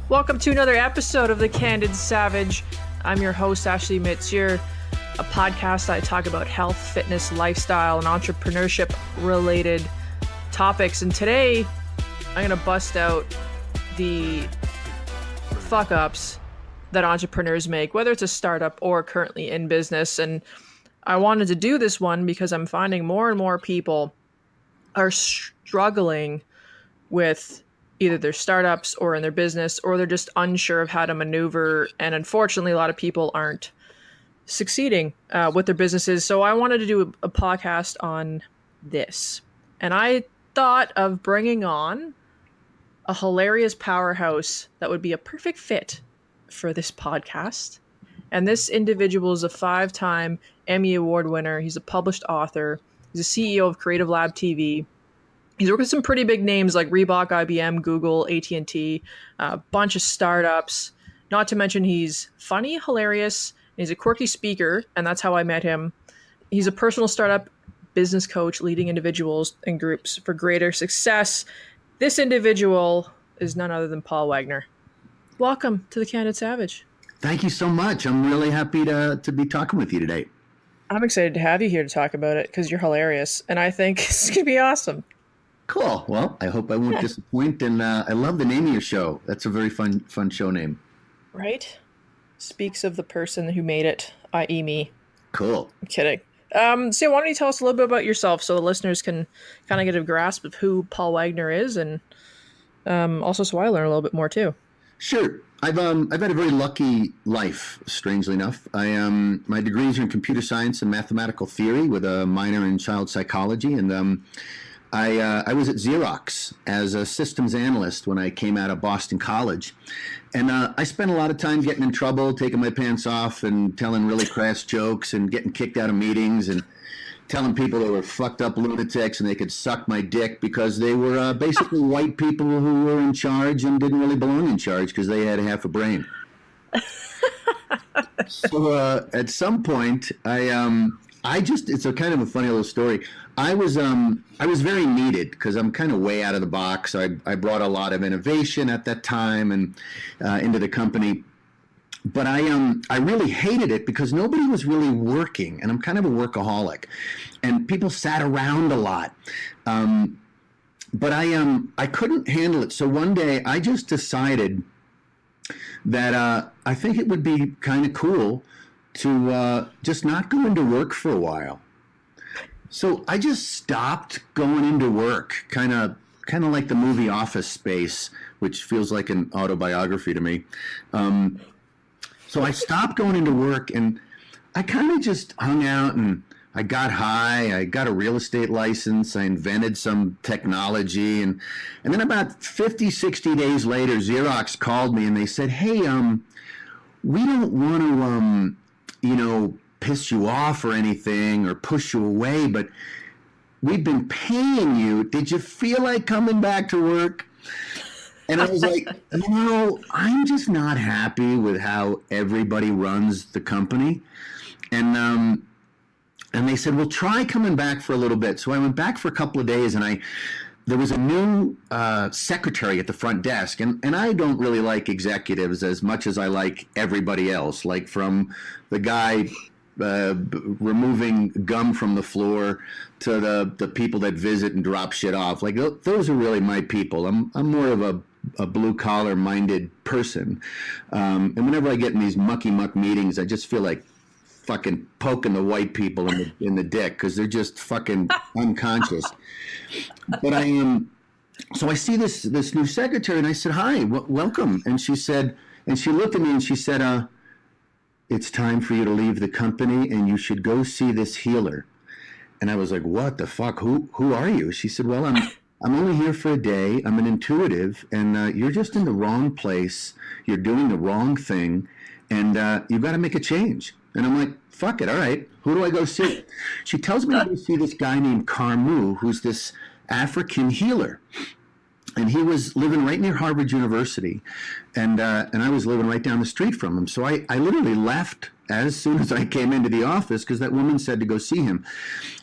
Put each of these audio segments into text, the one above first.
Welcome to another episode of The Candid Savage. I'm your host, Ashley Mathieu, a podcast I talk about health, fitness, lifestyle, and entrepreneurship-related topics. And today, I'm going to bust out the fuck-ups that entrepreneurs make, whether it's a startup or currently in business. And I wanted to do this one because I'm finding more and more people are struggling with either their startups or in their business, or they're just unsure of how to maneuver. And unfortunately, a lot of people aren't succeeding with their businesses. So I wanted to do a podcast on this. And I thought of bringing on a hilarious powerhouse that would be a perfect fit for this podcast. And this individual is a 5-time Emmy Award winner. He's a published author. He's a CEO of Creative Lab TV. He's worked with some pretty big names like Reebok, IBM, Google, AT&T, a bunch of startups. Not to mention he's funny, hilarious, and he's a quirky speaker, and that's how I met him. He's a personal startup business coach leading individuals and groups for greater success. This individual is none other than Paul Wagner. Welcome to The Candid Savage. Thank you so much. I'm really happy to be talking with you today. I'm excited to have you here to talk about it because you're hilarious, and I think it's going to be awesome. Cool. Well, I hope I won't disappoint. And I love the name of your show. That's a very fun show name. Right? Speaks of the person who made it, i.e. me. Cool. I'm kidding. So why don't you tell us a little bit about yourself so the listeners can kind of get a grasp of who Paul Wagner is, and also so I learn a little bit more too. Sure. I've had a very lucky life, strangely enough. My degrees are in computer science and mathematical theory with a minor in child psychology, and I was at Xerox as a systems analyst when I came out of Boston College. And I spent a lot of time getting in trouble, taking my pants off and telling really crass jokes and getting kicked out of meetings and telling people they were fucked up lunatics and they could suck my dick because they were basically white people who were in charge and didn't really belong in charge because they had half a brain. So at some point, it's a kind of a funny little story. I was very needed because I'm kind of way out of the box. I brought a lot of innovation at that time and into the company, but I really hated it because nobody was really working, and I'm kind of a workaholic, and people sat around a lot. But I couldn't handle it. So one day I just decided that I think it would be kind of cool to just not go into work for a while. So I just stopped going into work, kind of like the movie Office Space, which feels like an autobiography to me. So I stopped going into work, and I kind of just hung out, and I got high. I got a real estate license. I invented some technology, and then about 50, 60 days later, Xerox called me, and they said, "Hey, we don't want to, piss you off or anything or push you away, but we've been paying you. Did you feel like coming back to work?" And I was like, I'm just not happy with how everybody runs the company. And they said, well, try coming back for a little bit. So I went back for a couple of days, and there was a new secretary at the front desk, and I don't really like executives as much as I like everybody else, like from the guy removing gum from the floor to the people that visit and drop shit off. Like, those are really my people. I'm more of a blue-collar minded person. And whenever I get in these mucky-muck meetings, I just feel like fucking poking the white people in the dick because they're just fucking unconscious. But so I see this new secretary, and I said, "Hi, welcome." And she looked at me and she said, "It's time for you to leave the company, and you should go see this healer." And I was like, "What the fuck? Who are you?" She said, "Well, I'm only here for a day. I'm an intuitive, and you're just in the wrong place. You're doing the wrong thing, and you've got to make a change." And I'm like, "Fuck it, all right. Who do I go see?" She tells me to go see this guy named Carmu, who's this African healer. And he was living right near Harvard University, and I was living right down the street from him. So I literally left as soon as I came into the office because that woman said to go see him.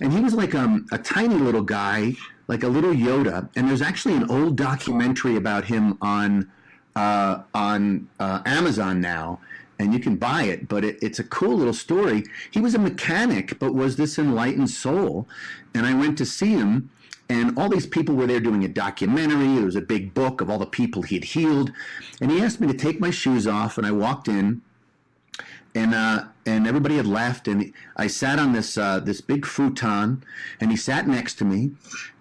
And he was like a tiny little guy, like a little Yoda. And there's actually an old documentary about him on on Amazon now, and you can buy it, but it's a cool little story. He was a mechanic, but was this enlightened soul. And I went to see him, and all these people were there doing a documentary. There was a big book of all the people he'd healed. And he asked me to take my shoes off, and I walked in, and everybody had left, and I sat on this big futon, and he sat next to me,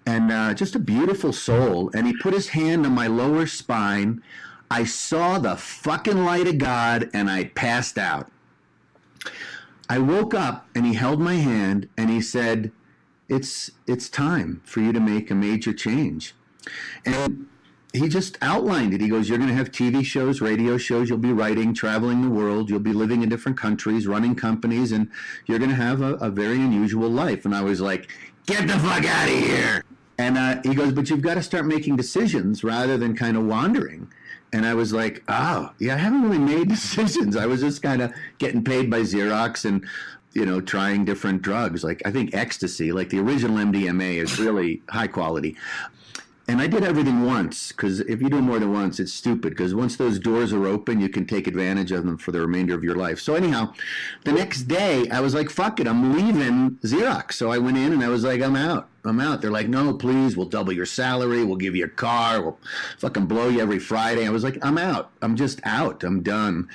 and just a beautiful soul. And he put his hand on my lower spine. I saw the fucking light of God, and I passed out. I woke up, and he held my hand, and he said, it's time for you to make a major change. And he just outlined it. He goes, you're going to have TV shows, radio shows, you'll be writing, traveling the world, you'll be living in different countries, running companies, and you're going to have a very unusual life. And I was like, get the fuck out of here. And he goes, but you've got to start making decisions rather than kind of wandering. And I was like, oh, yeah, I haven't really made decisions. I was just kind of getting paid by Xerox and, trying different drugs. Like, I think ecstasy, like the original MDMA, is really high quality. And I did everything once, because if you do it more than once, it's stupid, because once those doors are open, you can take advantage of them for the remainder of your life. So anyhow, the next day, I was like, fuck it, I'm leaving Xerox. So I went in and I was like, I'm out. They're like, no, please, we'll double your salary, we'll give you a car, we'll fucking blow you every Friday. I was like, I'm out. I'm just out. I'm done.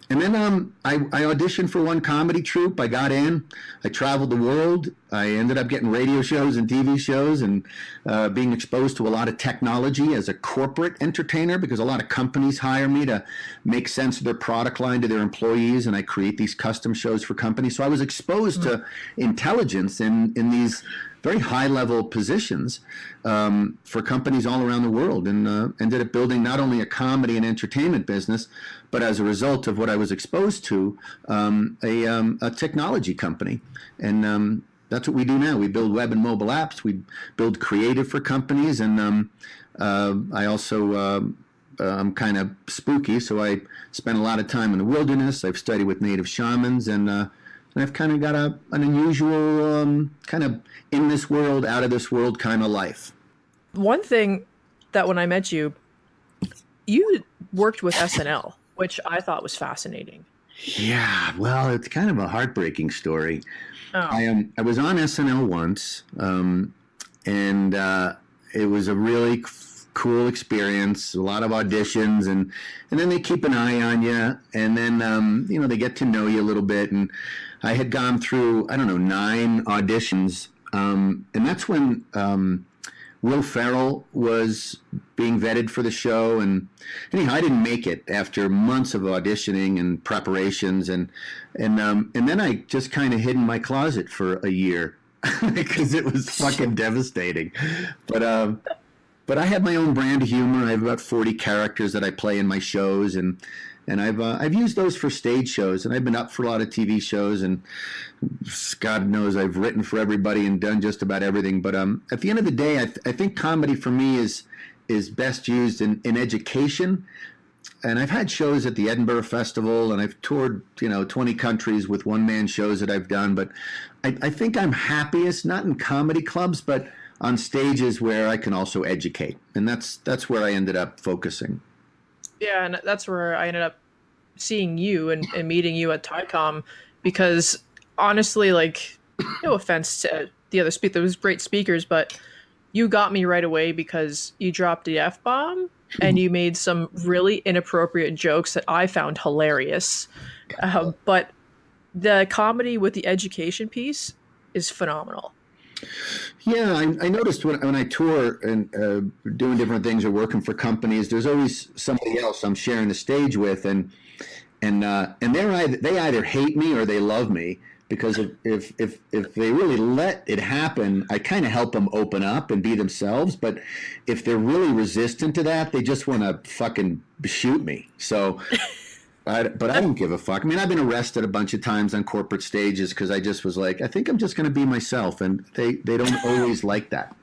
And then I auditioned for one comedy troupe. I got in. I traveled the world. I ended up getting radio shows and TV shows and being exposed to a lot of technology as a corporate entertainer, because a lot of companies hire me to make sense of their product line to their employees, and I create these custom shows for companies. So I was exposed to intelligence in these very high-level positions for companies all around the world, and ended up building not only a comedy and entertainment business, but as a result of what I was exposed to, a technology company. And that's what we do now. We build web and mobile apps. We build creative for companies, and I also I'm kind of spooky, so I spend a lot of time in the wilderness. I've studied with native shamans, and I've kind of got an unusual kind of in this world, out of this world kind of life. One thing that when I met you, you worked with SNL, which I thought was fascinating. Yeah, well, it's kind of a heartbreaking story. Oh. I was on SNL once, and it was a really cool experience, a lot of auditions, and then they keep an eye on you, and then they get to know you a little bit. And I had gone through, 9 auditions, and that's when Will Ferrell was being vetted for the show. And anyhow, I didn't make it after months of auditioning and preparations, and then I just kind of hid in my closet for a year because it was fucking devastating. But I have my own brand of humor. I have about 40 characters that I play in my shows, and I've used those for stage shows, and I've been up for a lot of TV shows, and God knows I've written for everybody and done just about everything. But at the end of the day, I think comedy for me is best used in education. And I've had shows at the Edinburgh Festival, and I've toured 20 countries with one-man shows that I've done. But I think I'm happiest not in comedy clubs, but on stages where I can also educate, and that's where I ended up focusing. Yeah, and that's where I ended up seeing you and meeting you at TICOM, because honestly, like, no offense to the other speakers, those great speakers, but you got me right away because you dropped the F-bomb and you made some really inappropriate jokes that I found hilarious. But the comedy with the education piece is phenomenal. Yeah, I noticed when I tour and doing different things or working for companies, there's always somebody else I'm sharing the stage with, and they either hate me or they love me, because if they really let it happen, I kind of help them open up and be themselves. But if they're really resistant to that, they just want to fucking shoot me. So. But I don't give a fuck. I mean, I've been arrested a bunch of times on corporate stages because I just was like, I think I'm just going to be myself, and they don't always like that.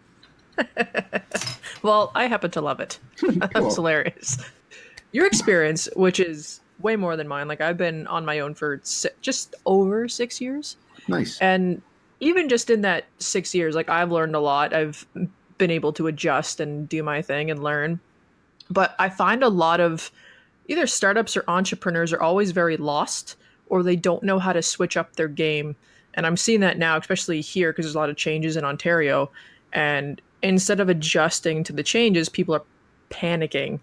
Well, I happen to love it. Cool. That's hilarious. Your experience, which is way more than mine, like I've been on my own for just over 6 years. Nice. And even just in that 6 years, like I've learned a lot. I've been able to adjust and do my thing and learn. But I find a lot of either startups or entrepreneurs are always very lost, or they don't know how to switch up their game. And I'm seeing that now, especially here, because there's a lot of changes in Ontario. And instead of adjusting to the changes, people are panicking.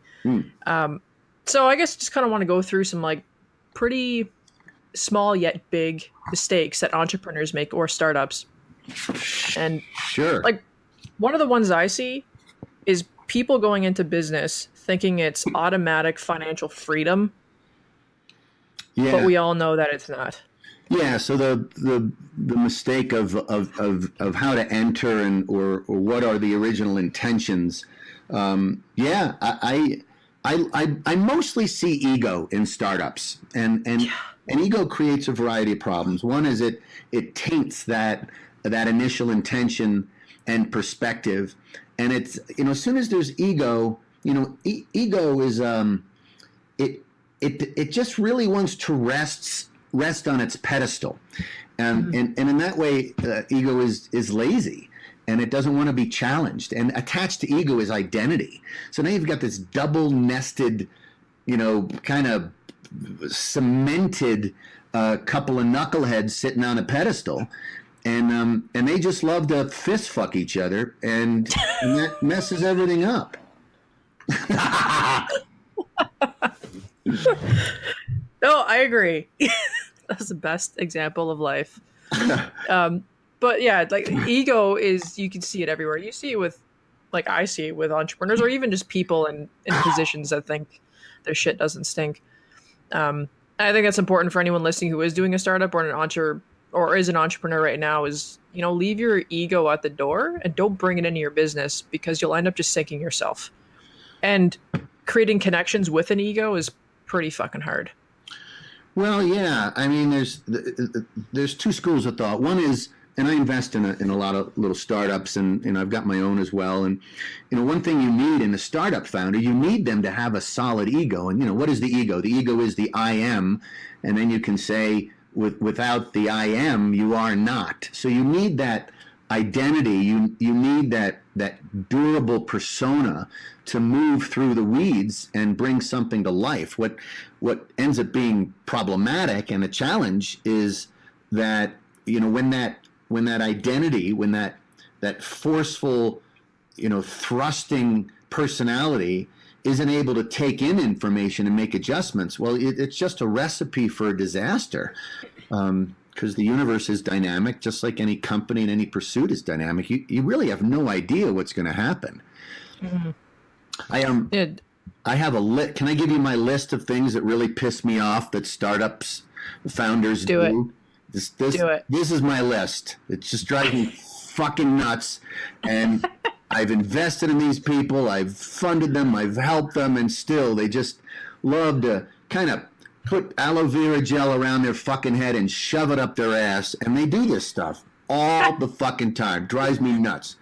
So I guess just kind of want to go through some like pretty small yet big mistakes that entrepreneurs make or startups. And Sure. like one of the ones I see is people going into business thinking it's automatic financial freedom, Yeah. but we all know that it's not. Yeah, so the mistake of how to enter and or what are the original intentions. Yeah, I mostly see ego in startups, and ego creates a variety of problems. One is it taints that initial intention and perspective, and it's, you know, as soon as there's ego, you know, ego is it just really wants to rest on its pedestal, and in that way, ego is lazy, and it doesn't want to be challenged. And attached to ego is identity. So now you've got this double nested, you know, kind of cemented couple of knuckleheads sitting on a pedestal, and they just love to fist fuck each other, and that messes everything up. No, I agree. That's the best example of life. But yeah, like ego is, you can see it everywhere. You see it with, like I see it with entrepreneurs, or even just people in positions that think their shit doesn't stink. I think that's important for anyone listening who is doing a startup or or is an entrepreneur right now, is, you know, leave your ego at the door and don't bring it into your business, because you'll end up just sinking yourself. And creating connections with an ego is pretty fucking hard. Well, yeah. I mean, there's two schools of thought. One is, and I invest in a lot of little startups, and I've got my own as well. And, you know, one thing you need in a startup founder, you need them to have a solid ego. And, you know, what is the ego? The ego is the I am, and then you can say, without the I am, you are not. So you need that identity. You need that durable persona to move through the weeds and bring something to life. What ends up being problematic and a challenge is that, you know, when that identity, when that forceful, you know, thrusting personality isn't able to take in information and make adjustments, well, it's just a recipe for disaster. Because the universe is dynamic, just like any company and any pursuit is dynamic. You really have no idea what's going to happen. Mm-hmm. I have a list. Can I give you my list of things that really piss me off that startups founders do? Do it. This is my list. It just drives me fucking nuts. And I've invested in these people. I've funded them. I've helped them. And still, they just love to kind of put aloe vera gel around their fucking head and shove it up their ass. And they do this stuff all the fucking time. Drives me nuts.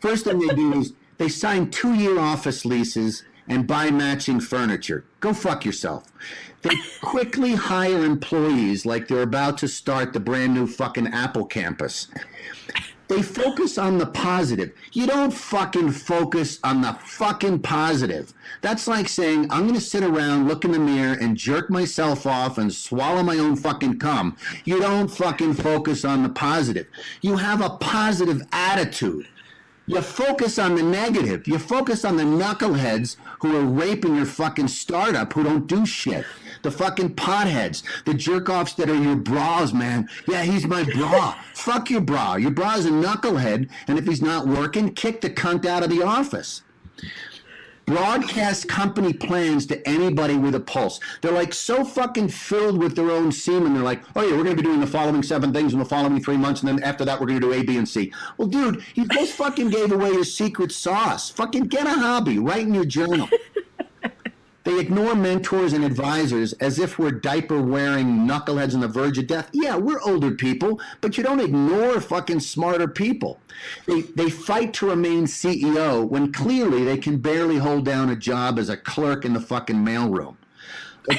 First thing they do is they sign 2-year office leases and buy matching furniture. Go fuck yourself. They quickly hire employees like they're about to start the brand new fucking Apple campus. They focus on the positive. You don't fucking focus on the fucking positive. That's like saying, I'm going to sit around, look in the mirror, and jerk myself off and swallow my own fucking cum. You don't fucking focus on the positive. You have a positive attitude. You focus on the negative. You focus on the knuckleheads who are raping your fucking startup, who don't do shit. The fucking potheads, the jerk-offs that are your bras, man. Yeah, he's my bra. Fuck your bra. Your bra is a knucklehead, and if he's not working, kick the cunt out of the office. Broadcast company plans to anybody with a pulse. They're like so fucking filled with their own semen. They're like, oh yeah, we're going to be doing the following 7 things in the following 3 months, and then after that we're going to do A, B, and C. Well, dude, you just fucking gave away your secret sauce. Fucking get a hobby. Write in your journal. They ignore mentors and advisors as if we're diaper-wearing knuckleheads on the verge of death. Yeah, we're older people, but you don't ignore fucking smarter people. They fight to remain CEO when clearly they can barely hold down a job as a clerk in the fucking mailroom.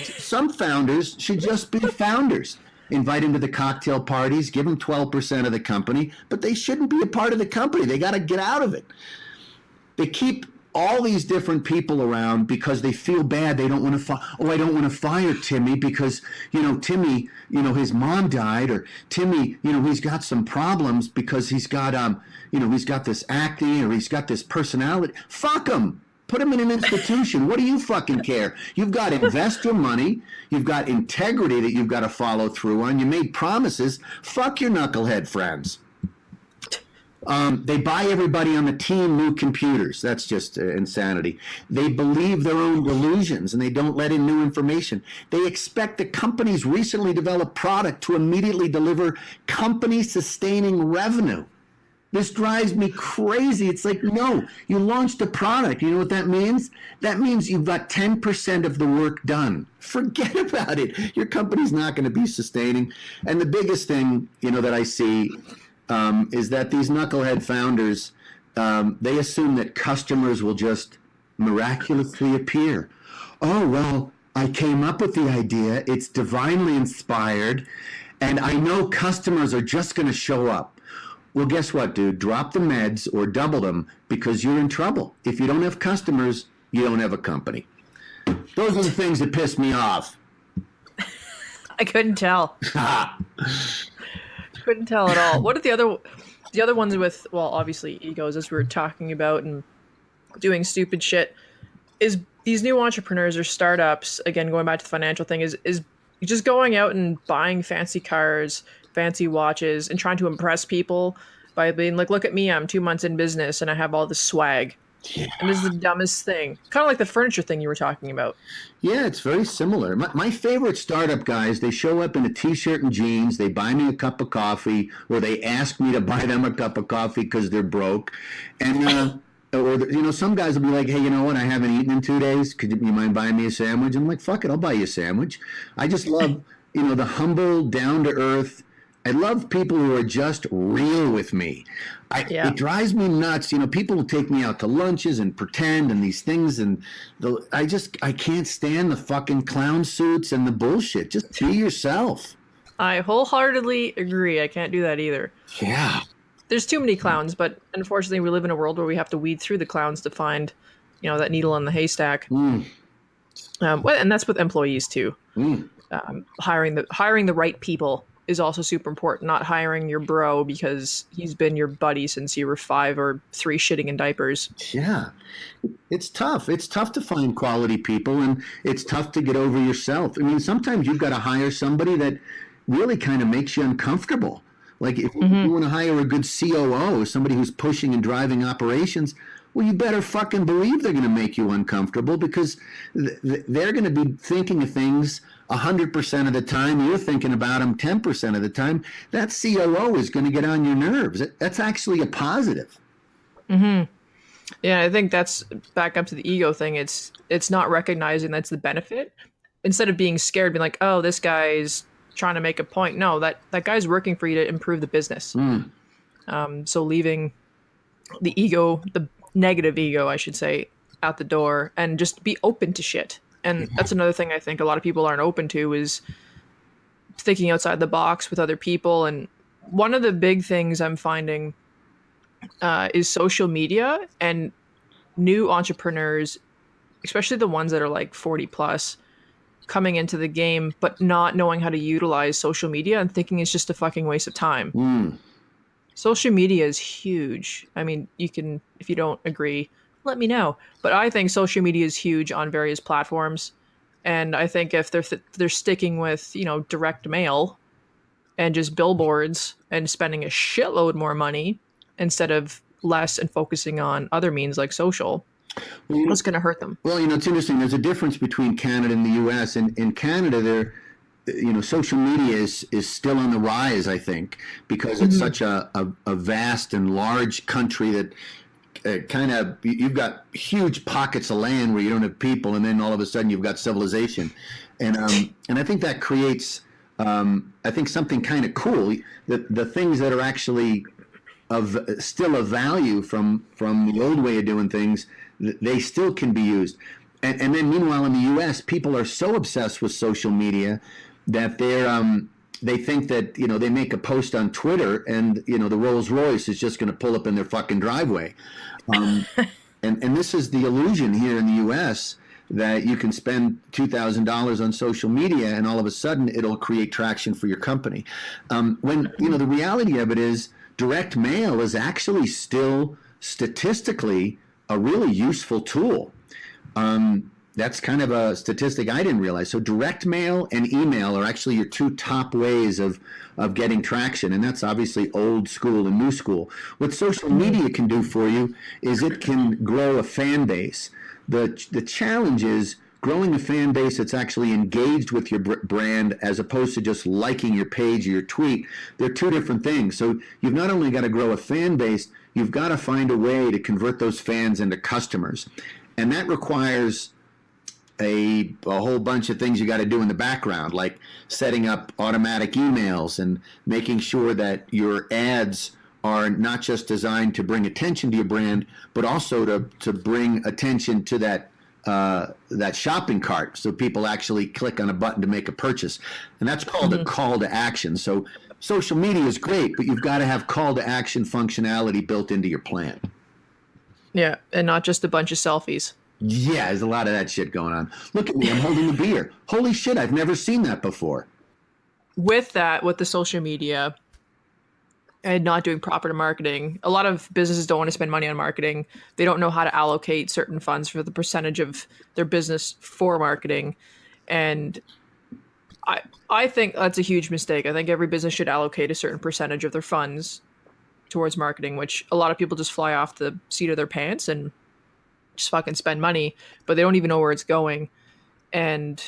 Some founders should just be founders. Invite them to the cocktail parties, give them 12% of the company, but they shouldn't be a part of the company. They got to get out of it. They keep all these different people around because they feel bad. They don't want to I don't want to fire Timmy because, Timmy, his mom died, or Timmy, he's got some problems because he's got, he's got this acne, or he's got this personality. Fuck him. Put him in an institution. What do you fucking care? You've got to invest your money. You've got integrity that you've got to follow through on. You made promises. Fuck your knucklehead friends. They buy everybody on the team new computers. That's just insanity. They believe their own delusions, and they don't let in new information. They expect the company's recently developed product to immediately deliver company-sustaining revenue. This drives me crazy. It's like, no, you launched a product. You know what that means? That means you've got 10% of the work done. Forget about it. Your company's not going to be sustaining. And the biggest thing, that I see is that these knucklehead founders, they assume that customers will just miraculously appear. Oh, well, I came up with the idea. It's divinely inspired. And I know customers are just going to show up. Well, guess what, dude? Drop the meds or double them because you're in trouble. If you don't have customers, you don't have a company. Those are the things that piss me off. I couldn't tell. Couldn't tell at all. What are the other ones with, well, obviously egos, as we were talking about, and doing stupid shit, is these new entrepreneurs or startups, again, going back to the financial thing, is just going out and buying fancy cars, fancy watches, and trying to impress people by being like, look at me, I'm 2 months in business and I have all this swag. Yeah. And this is the dumbest thing. Kind of like the furniture thing you were talking about. Yeah, it's very similar. My favorite startup guys, they show up in a t-shirt and jeans, they buy me a cup of coffee, or they ask me to buy them a cup of coffee because they're broke. And or some guys will be like, hey, you know what, I haven't eaten in 2 days. Could you mind buying me a sandwich? I'm like, fuck it, I'll buy you a sandwich. I just love, the humble, down-to-earth. I love people who are just real with me. It drives me nuts. People will take me out to lunches and pretend and these things. And I can't stand the fucking clown suits and the bullshit. Just be yourself. I wholeheartedly agree. I can't do that either. Yeah. There's too many clowns, but unfortunately we live in a world where we have to weed through the clowns to find, that needle in the haystack. And that's with employees too. Hiring the right people is also super important. Not hiring your bro because he's been your buddy since you were 5 or 3 shitting in diapers. Yeah. It's tough. It's tough to find quality people, and it's tough to get over yourself. I mean, sometimes you've got to hire somebody that really kind of makes you uncomfortable. Like if you want to hire a good COO, somebody who's pushing and driving operations, well, you better fucking believe they're going to make you uncomfortable because they're going to be thinking of things 100% of the time. You're thinking about them 10% of the time. That COO is going to get on your nerves. That's actually a positive. Mm-hmm. Yeah, I think that's back up to the ego thing. It's not recognizing that's the benefit. Instead of being scared, being like, oh, this guy's trying to make a point. No, that guy's working for you to improve the business. So leaving the ego, the negative ego, I should say, out the door and just be open to shit. And that's another thing I think a lot of people aren't open to is thinking outside the box with other people. And one of the big things I'm finding is social media and new entrepreneurs, especially the ones that are like 40 plus, coming into the game, but not knowing how to utilize social media and thinking it's just a fucking waste of time. Social media is huge. I mean, you can, if you don't agree, let me know. But I think social media is huge on various platforms. And I think if they're sticking with, direct mail and just billboards and spending a shitload more money instead of less and focusing on other means like social, it's going to hurt them. Well, it's interesting. There's a difference between Canada and the U.S. In Canada, social media is still on the rise, I think, because it's such a vast and large country that you've got huge pockets of land where you don't have people, and then all of a sudden you've got civilization, and I think that creates something kind of cool. The things that are actually still of value from the old way of doing things, they still can be used. And then meanwhile in the U.S., people are so obsessed with social media that they think that, they make a post on Twitter and, the Rolls Royce is just going to pull up in their fucking driveway. and this is the illusion here in the U.S. that you can spend $2,000 on social media and all of a sudden it'll create traction for your company. When the reality of it is direct mail is actually still statistically a really useful tool. That's kind of a statistic I didn't realize. So direct mail and email are actually your two top ways of getting traction. And that's obviously old school and new school. What social media can do for you is it can grow a fan base. The challenge is growing a fan base that's actually engaged with your brand as opposed to just liking your page or your tweet. They're two different things. So you've not only got to grow a fan base, you've got to find a way to convert those fans into customers. And that requires a whole bunch of things you got to do in the background, like setting up automatic emails and making sure that your ads are not just designed to bring attention to your brand, but also to bring attention to that shopping cart, so people actually click on a button to make a purchase. And that's called a call to action. So social media is great, but you've got to have call to action functionality built into your plan. Yeah, and not just a bunch of selfies. Yeah, there's a lot of that shit going on. Look at me, I'm holding the beer. Holy shit, I've never seen that before. With the social media and not doing proper marketing, a lot of businesses don't want to spend money on marketing. They don't know how to allocate certain funds for the percentage of their business for marketing. And I think that's a huge mistake. I think every business should allocate a certain percentage of their funds towards marketing, which a lot of people just fly off the seat of their pants and just fucking spend money, but they don't even know where it's going. And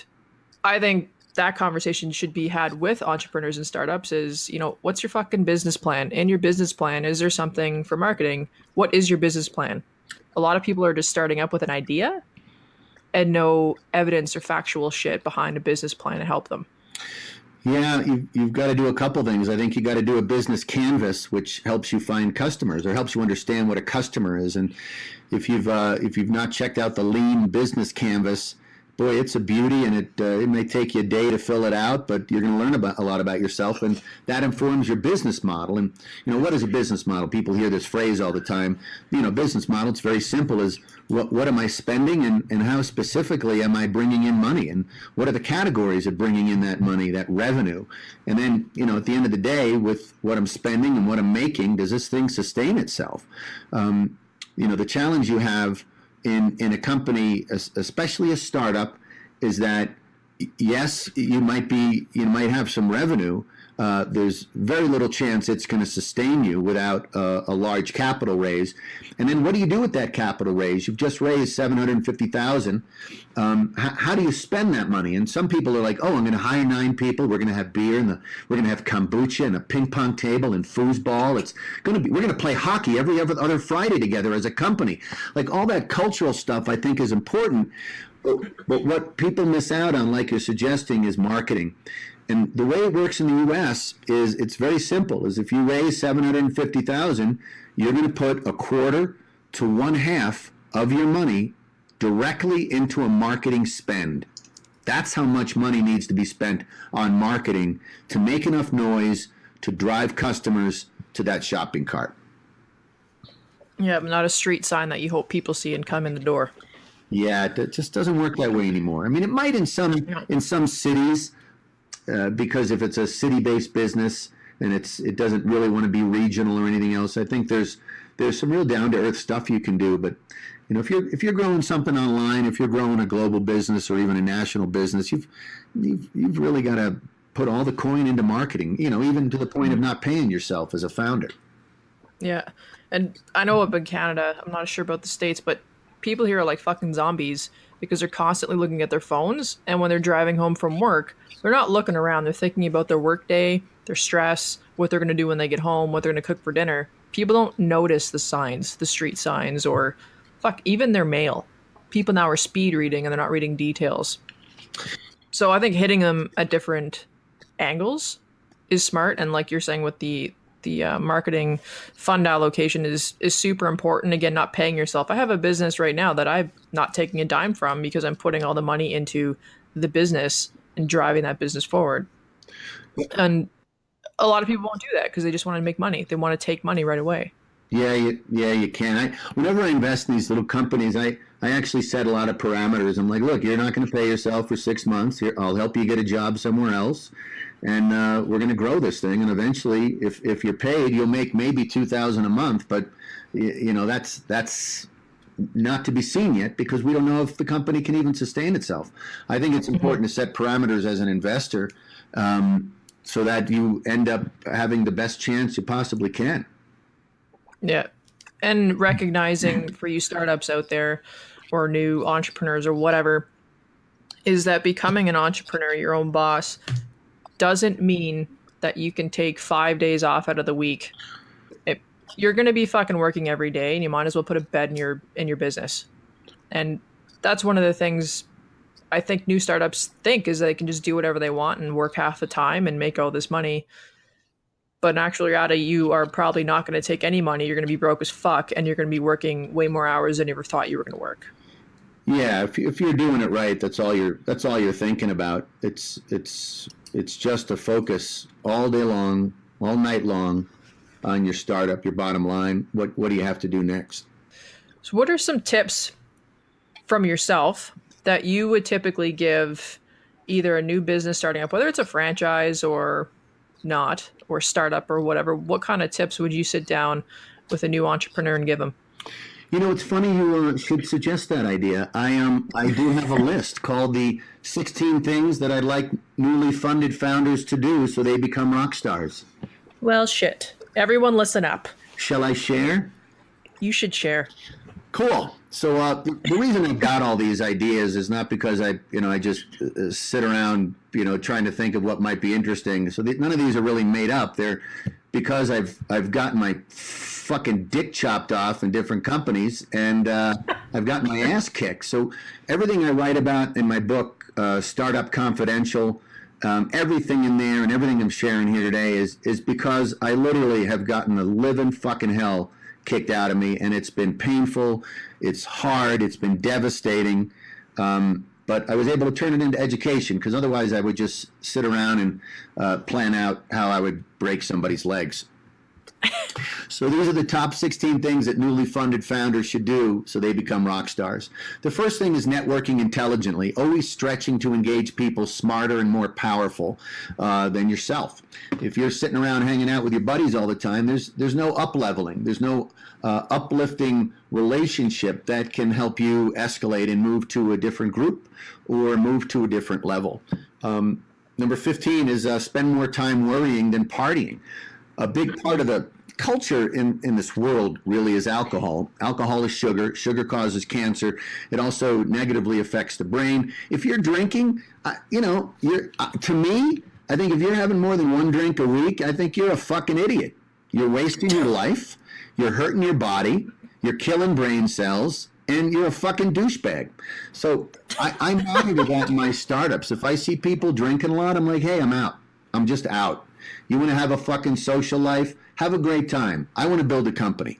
I think that conversation should be had with entrepreneurs and startups is, what's your fucking business plan? In your business plan, is there something for marketing? What is your business plan? A lot of people are just starting up with an idea and no evidence or factual shit behind a business plan to help them. Yeah, you've got to do a couple things. I think you got to do a business canvas, which helps you find customers or helps you understand what a customer is. And if you've not checked out the Lean Business Canvas, boy, it's a beauty, and it may take you a day to fill it out, but you're going to learn a lot about yourself, and that informs your business model. And what is a business model? People hear this phrase all the time. Business model, it's very simple. Is what am I spending, and how specifically am I bringing in money, and what are the categories of bringing in that money, that revenue? And then at the end of the day, with what I'm spending and what I'm making, does this thing sustain itself? The challenge you have in a company, especially a startup, is that yes, you might have some revenue. There's very little chance it's going to sustain you without a large capital raise. And then what do you do with that capital raise? You've just raised $750,000. How do you spend that money? And some people are like, oh, I'm going to hire 9 people. We're going to have beer, and we're going to have kombucha and a ping pong table and foosball. We're going to play hockey every other Friday together as a company. Like, all that cultural stuff I think is important. But what people miss out on, like you're suggesting, is marketing. And the way it works in the U.S. is it's very simple. Is if you raise $750,000, you're going to put a quarter to 1/2 of your money directly into a marketing spend. That's how much money needs to be spent on marketing to make enough noise to drive customers to that shopping cart. Yeah, but not a street sign that you hope people see and come in the door. Yeah, it just doesn't work that way anymore. I mean, it might in some cities. Because if it's a city-based business and it doesn't really want to be regional or anything else, I think there's some real down-to-earth stuff you can do. But if you're growing something online, if you're growing a global business or even a national business, you've really got to put all the coin into marketing. Even to the point of not paying yourself as a founder. Yeah, and I know up in Canada, I'm not sure about the States, but people here are like fucking zombies because they're constantly looking at their phones, and when they're driving home from work, they're not looking around. They're thinking about their work day, their stress, what they're going to do when they get home, what they're going to cook for dinner. People don't notice the signs, the street signs, or even their mail. People now are speed reading and they're not reading details. So I think hitting them at different angles is smart. And like you're saying with the marketing fund allocation is super important. Again, not paying yourself. I have a business right now that I'm not taking a dime from because I'm putting all the money into the business and driving that business forward. And a lot of people won't do that because they just want to make money. They want to take money right away. Yeah, you can. Whenever I invest in these little companies, I actually set a lot of parameters. I'm like, look, you're not going to pay yourself for 6 months. Here, I'll help you get a job somewhere else, and we're going to grow this thing. And eventually, if you're paid, you'll make maybe 2,000 a month. But that's not to be seen yet because we don't know if the company can even sustain itself. I think it's important to set parameters as an investor so that you end up having the best chance you possibly can. Yeah. And recognizing for you startups out there or new entrepreneurs or whatever, is that becoming an entrepreneur, your own boss, doesn't mean that you can take 5 days off out of the week. You're going to be fucking working every day, and you might as well put a bed in your business. And that's one of the things I think new startups think is they can just do whatever they want and work half the time and make all this money. But in actual reality, you are probably not going to take any money. You're going to be broke as fuck, and you're going to be working way more hours than you ever thought you were going to work. Yeah, if you're doing it right, that's all you're thinking about. It's just a focus all day long, all night long, on your startup, your bottom line. What do you have to do next? So what are some tips from yourself that you would typically give either a new business starting up, whether it's a franchise or not, or startup or whatever? What kind of tips would you sit down with a new entrepreneur and give them? It's funny you should suggest that idea. I do have a list called the 16 things that I'd like newly funded founders to do so they become rock stars. Well, shit. Everyone listen up. Shall I share? You should share. Cool. So the reason I got all these ideas is not because I just sit around, trying to think of what might be interesting. So none of these are really made up. They're because I've gotten my fucking dick chopped off in different companies, and I've gotten my ass kicked. So everything I write about in my book, Startup Confidential, everything in there and everything I'm sharing here today is because I literally have gotten the living fucking hell kicked out of me, and it's been painful, it's hard, it's been devastating, but I was able to turn it into education, because otherwise I would just sit around and plan out how I would break somebody's legs. So these are the top 16 things that newly funded founders should do so they become rock stars. The first thing is networking intelligently, always stretching to engage people smarter and more powerful than yourself. If you're sitting around hanging out with your buddies all the time, there's no up-leveling. There's no uplifting relationship that can help you escalate and move to a different group or move to a different level. Number 15 is spend more time worrying than partying. A big part of the culture in this world really is alcohol. Alcohol is sugar. Sugar causes cancer. It also negatively affects the brain. If you're drinking, to me, I think if you're having more than one drink a week, I think you're a fucking idiot. You're wasting your life. You're hurting your body. You're killing brain cells. And you're a fucking douchebag. So I monitor that in my startups. If I see people drinking a lot, I'm like, hey, I'm out. I'm just out. You want to have a fucking social life? Have a great time. I want to build a company.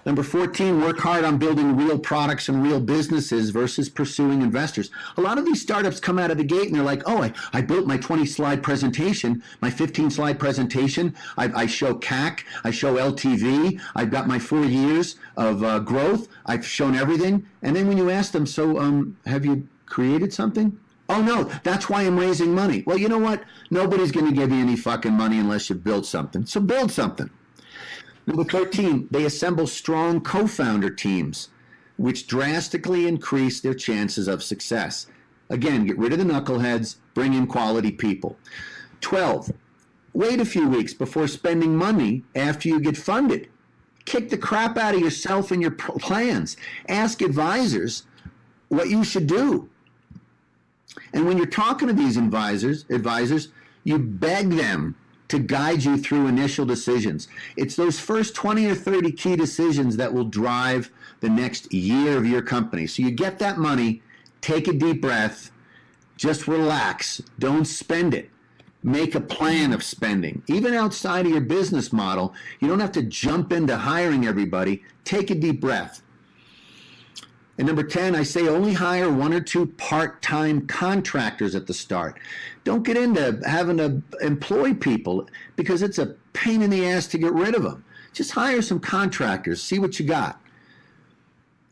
Number 14, work hard on building real products and real businesses versus pursuing investors. A lot of these startups come out of the gate and they're like, oh, I built my 20-slide presentation, my 15-slide presentation. I show CAC, I show LTV, I've got my 4 years of growth, I've shown everything. And then when you ask them, so have you created something? Oh, no, that's why I'm raising money. Well, you know what? Nobody's going to give you any fucking money unless you build something. So build something. Number 13, they assemble strong co-founder teams, which drastically increase their chances of success. Again, get rid of the knuckleheads, bring in quality people. 12, wait a few weeks before spending money after you get funded. Kick the crap out of yourself and your plans. Ask advisors what you should do. And when you're talking to these advisors, you beg them to guide you through initial decisions. It's those first 20 or 30 key decisions that will drive the next year of your company. So you get that money, take a deep breath, just relax, don't spend it. Make a plan of spending. Even outside of your business model, you don't have to jump into hiring everybody. Take a deep breath. And number 10, I say only hire 1 or 2 part-time contractors at the start. Don't get into having to employ people because it's a pain in the ass to get rid of them. just hire some contractors, see what you got.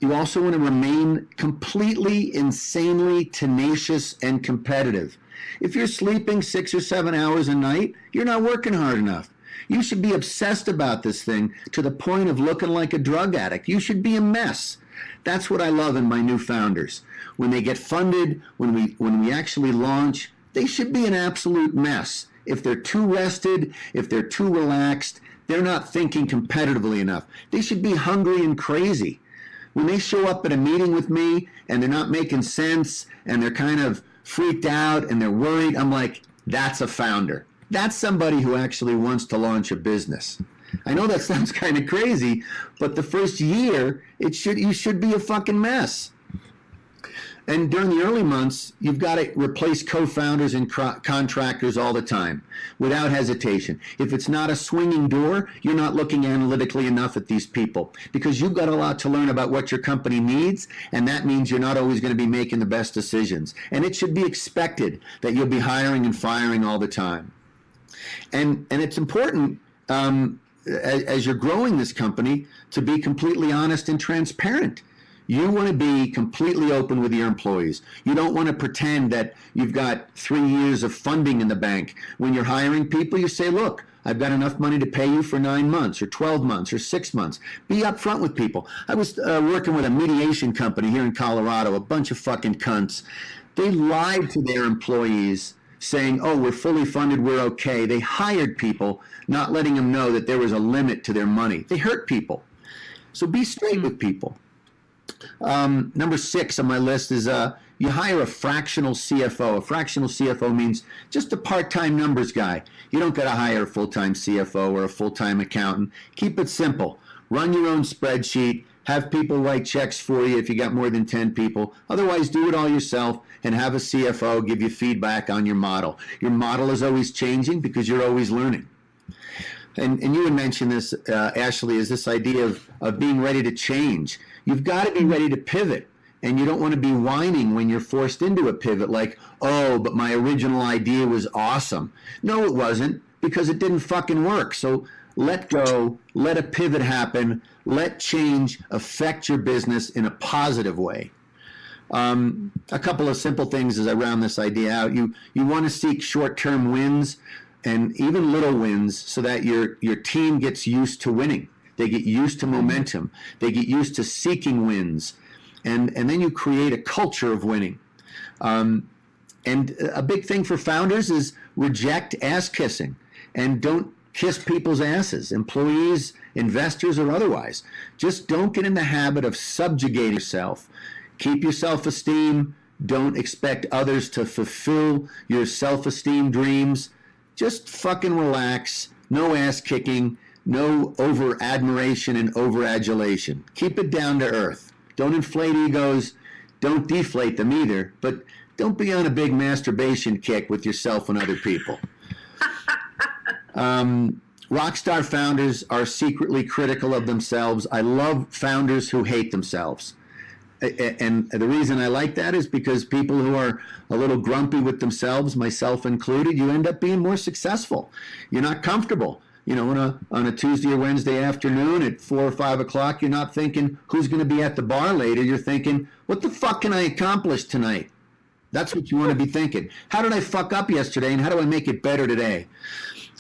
You also want to remain completely, insanely tenacious and competitive. If you're sleeping 6 or 7 hours a night, you're not working hard enough. You should be obsessed about this thing to the point of looking like a drug addict. You should be a mess. That's what I love in my new founders. When they get funded, when we actually launch, they should be an absolute mess. If they're too rested, if they're too relaxed, they're not thinking competitively enough. They should be hungry and crazy. When they show up at a meeting with me and they're not making sense and they're kind of freaked out and they're worried, I'm like, that's a founder. That's somebody who actually wants to launch a business. I know that sounds kind of crazy, but the first year, you should be a fucking mess. And during the early months, you've got to replace co-founders and contractors all the time, without hesitation. If it's not a swinging door, you're not looking analytically enough at these people, because you've got a lot to learn about what your company needs, and that means you're not always going to be making the best decisions. And it should be expected that you'll be hiring and firing all the time. And it's important, as you're growing this company, to be completely honest and transparent. You want to be completely open with your employees. You don't want to pretend that you've got 3 years of funding in the bank. When you're hiring people, you say, look, I've got enough money to pay you for 9 months or 12 months or 6 months. Be upfront with people. I was working with a mediation company here in Colorado, a bunch of fucking cunts. They lied to their employees saying, oh, we're fully funded, we're okay. They hired people, not letting them know that there was a limit to their money. They hurt people. So be straight with people. Number 6 on my list is you hire a fractional CFO. A fractional CFO means just a part-time numbers guy. You don't got to hire a full-time CFO or a full-time accountant. Keep it simple. Run your own spreadsheet. Have people write checks for you if you got more than 10 people. Otherwise, do it all yourself and have a CFO give you feedback on your model. Your model is always changing because you're always learning. And you had mentioned this, Ashley, is this idea of being ready to change. You've got to be ready to pivot, and you don't want to be whining when you're forced into a pivot like, oh, but my original idea was awesome. No, it wasn't, because it didn't fucking work. So let go, let a pivot happen, let change affect your business in a positive way. A couple of simple things as I round this idea out. You want to seek short-term wins and even little wins so that your team gets used to winning. They get used to momentum. They get used to seeking wins. And then you create a culture of winning. And a big thing for founders is reject ass kissing and don't kiss people's asses, employees, investors, or otherwise. Just don't get in the habit of subjugating yourself. Keep your self-esteem. Don't expect others to fulfill your self-esteem dreams. Just fucking relax. No ass kicking. No over admiration and over adulation. Keep it down to earth. Don't inflate egos. Don't deflate them either. But don't be on a big masturbation kick with yourself and other people. Rockstar founders are secretly critical of themselves. I love founders who hate themselves. And the reason I like that is because people who are a little grumpy with themselves, myself included, you end up being more successful. You're not comfortable. You know, on a Tuesday or Wednesday afternoon at 4 or 5 o'clock, you're not thinking who's going to be at the bar later. You're thinking, what the fuck can I accomplish tonight? That's what you want to be thinking. How did I fuck up yesterday, and how do I make it better today?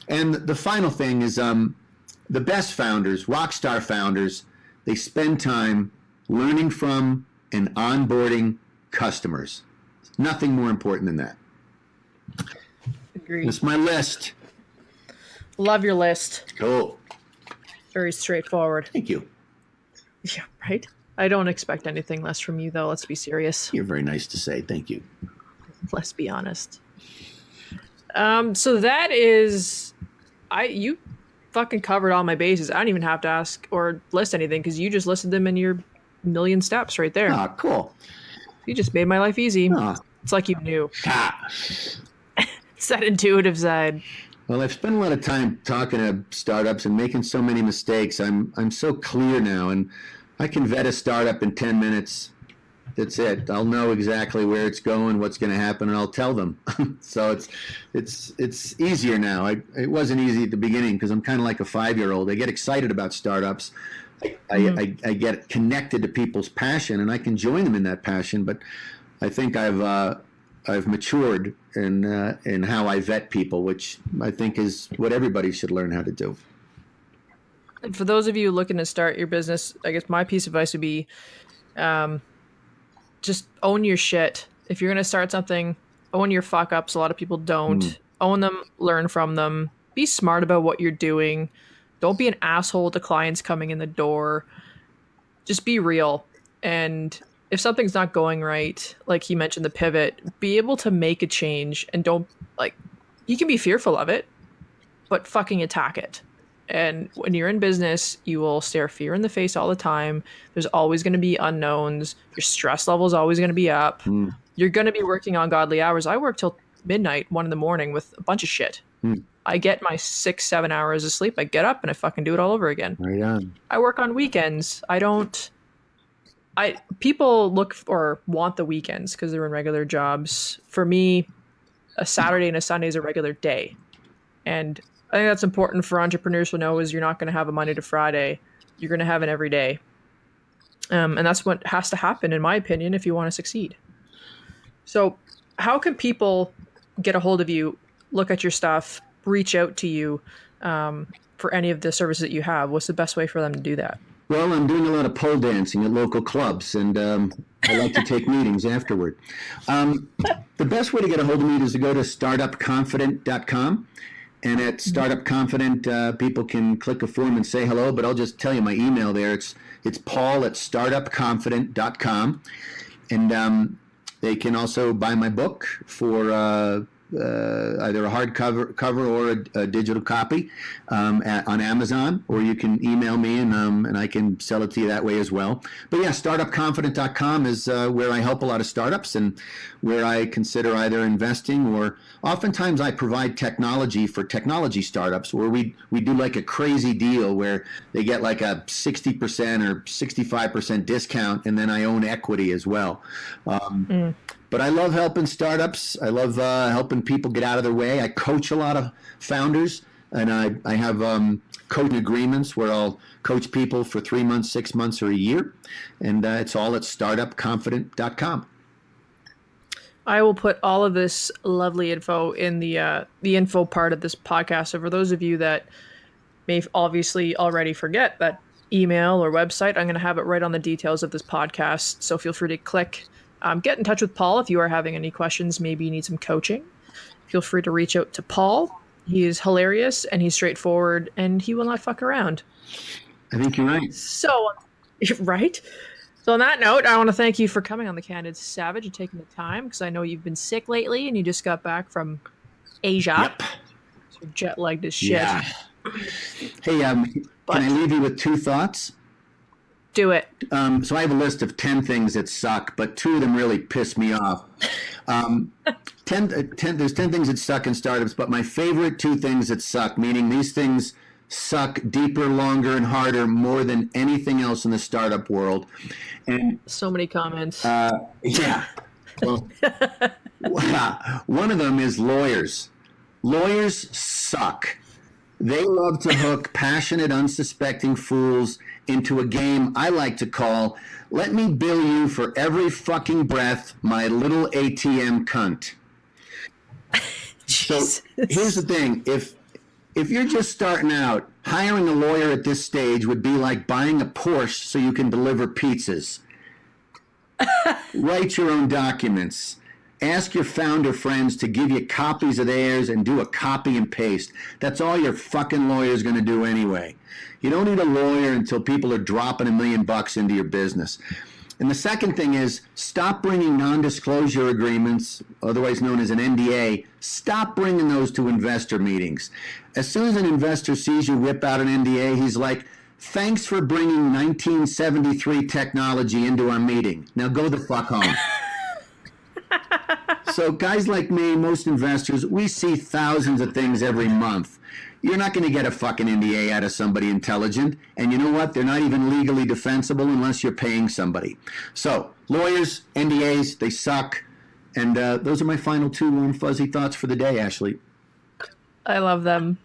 And the final thing is the best founders, rock star founders, they spend time learning from and onboarding customers. Nothing more important than that. Agreed. That's my list. Love your list. Cool. Very straightforward. Thank you. Yeah, right? I don't expect anything less from you, though. Let's be serious. You're very nice to say. Thank you. Let's be honest. So that is... You fucking covered all my bases. I don't even have to ask or list anything because you just listed them in your million steps right there. Ah, cool. You just made my life easy. It's like you knew. It's that intuitive side. Well, I've spent a lot of time talking to startups and making so many mistakes. I'm so clear now, and I can vet a startup in 10 minutes. That's it. I'll know exactly where it's going, what's going to happen, and I'll tell them. So it's easier now. It wasn't easy at the beginning because I'm kind of like a 5-year-old. I get excited about startups. I get connected to people's passion, and I can join them in that passion. But I think I've matured in how I vet people, which I think is what everybody should learn how to do. And for those of you looking to start your business, I guess my piece of advice would be, just own your shit. If you're going to start something, own your fuck ups. A lot of people don't. Own them, learn from them, be smart about what you're doing. Don't be an asshole to clients coming in the door. Just be real. And if something's not going right, like he mentioned the pivot, be able to make a change, and don't, like, you can be fearful of it, but fucking attack it. And when you're in business, you will stare fear in the face all the time. There's always going to be unknowns. Your stress level is always going to be up. You're going to be working ungodly hours. I work till midnight, 1 a.m. with a bunch of shit. I get my 6-7 hours of sleep. I get up and I fucking do it all over again. Right on. I work on weekends. People look or want the weekends because they're in regular jobs. For me, a Saturday and a Sunday is a regular day. And I think that's important for entrepreneurs to know, is you're not going to have a Monday to Friday. You're going to have an every day. And that's what has to happen, in my opinion, if you want to succeed. So how can people get a hold of you, look at your stuff, reach out to you for any of the services that you have? What's the best way for them to do that? Well, I'm doing a lot of pole dancing at local clubs, and I like to take meetings afterward. The best way to get a hold of me is to go to startupconfident.com. And at Startup Confident, people can click a form and say hello, but I'll just tell you my email there. It's paul@startupconfident.com. And they can also buy my book for either a hardcover or a digital copy on Amazon, or you can email me and I can sell it to you that way as well. But yeah, startupconfident.com is where I help a lot of startups and where I consider either investing, or oftentimes I provide technology for technology startups, where we do like a crazy deal where they get like a 60% or 65% discount, and then I own equity as well. But I love helping startups. I love helping people get out of their way. I coach a lot of founders, and I have coaching agreements where I'll coach people for 3 months, 6 months, or a year. And it's all at startupconfident.com. I will put all of this lovely info in the info part of this podcast. So for those of you that may obviously already forget that email or website, I'm going to have it right on the details of this podcast. So feel free to click. Get in touch with Paul if you are having any questions. Maybe you need some coaching. Feel free to reach out to Paul. He is hilarious and he's straightforward and he will not fuck around. I think you're right. So, right? So on that note, I want to thank you for coming on The Candid Savage and taking the time, because I know you've been sick lately and you just got back from Asia. Yep. So jet-lagged as shit. Yeah. Hey, can I leave you with 2 thoughts? Do it. So I have a list of 10 things that suck, but 2 of them really piss me off. 10 there's 10 things that suck in startups, but my favorite 2 things that suck, meaning these things suck deeper, longer, and harder more than anything else in the startup world. And so many comments. Yeah. Well, one of them is lawyers. Lawyers suck. They love to hook passionate, unsuspecting fools into a game I like to call, let me bill you for every fucking breath, my little ATM cunt. So here's the thing. If you're just starting out, hiring a lawyer at this stage would be like buying a Porsche so you can deliver pizzas. Write your own documents. Ask your founder friends to give you copies of theirs and do a copy and paste. That's all your fucking lawyer's going to do anyway. You don't need a lawyer until people are dropping $1 million into your business. And the second thing is, stop bringing non-disclosure agreements, otherwise known as an NDA. Stop bringing those to investor meetings. As soon as an investor sees you whip out an NDA, he's like, thanks for bringing 1973 technology into our meeting. Now go the fuck home. So guys like me, most investors, we see thousands of things every month. You're not going to get a fucking NDA out of somebody intelligent. And you know what? They're not even legally defensible unless you're paying somebody. So lawyers, NDAs, they suck. And those are my final two warm, fuzzy thoughts for the day, Ashley. I love them.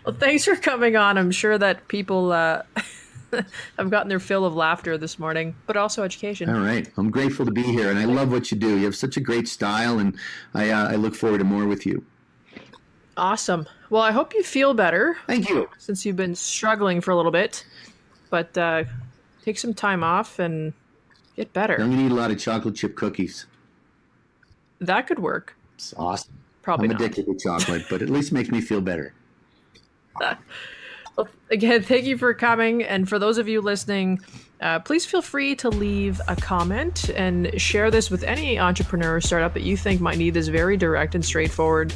Well, thanks for coming on. I'm sure that people have gotten their fill of laughter this morning, but also education. All right. I'm grateful to be here, and I love what you do. You have such a great style, and I look forward to more with you. Awesome. Well, I hope you feel better. Thank you. Since you've been struggling for a little bit, but take some time off and get better. I'm going to eat a lot of chocolate chip cookies. That could work. It's awesome. Probably I'm addicted to chocolate, but at least makes me feel better. Well, again, thank you for coming. And for those of you listening, please feel free to leave a comment and share this with any entrepreneur or startup that you think might need this very direct and straightforward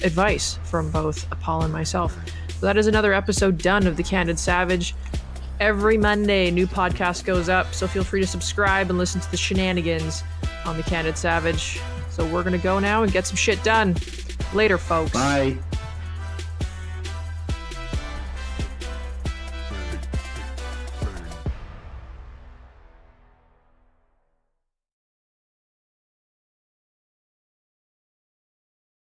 advice from both Paul and myself. So that is another episode done of The Candid Savage. Every Monday, new podcast goes up, so feel free to subscribe and listen to the shenanigans on The Candid Savage. So we're going to go now and get some shit done. Later, folks. Bye.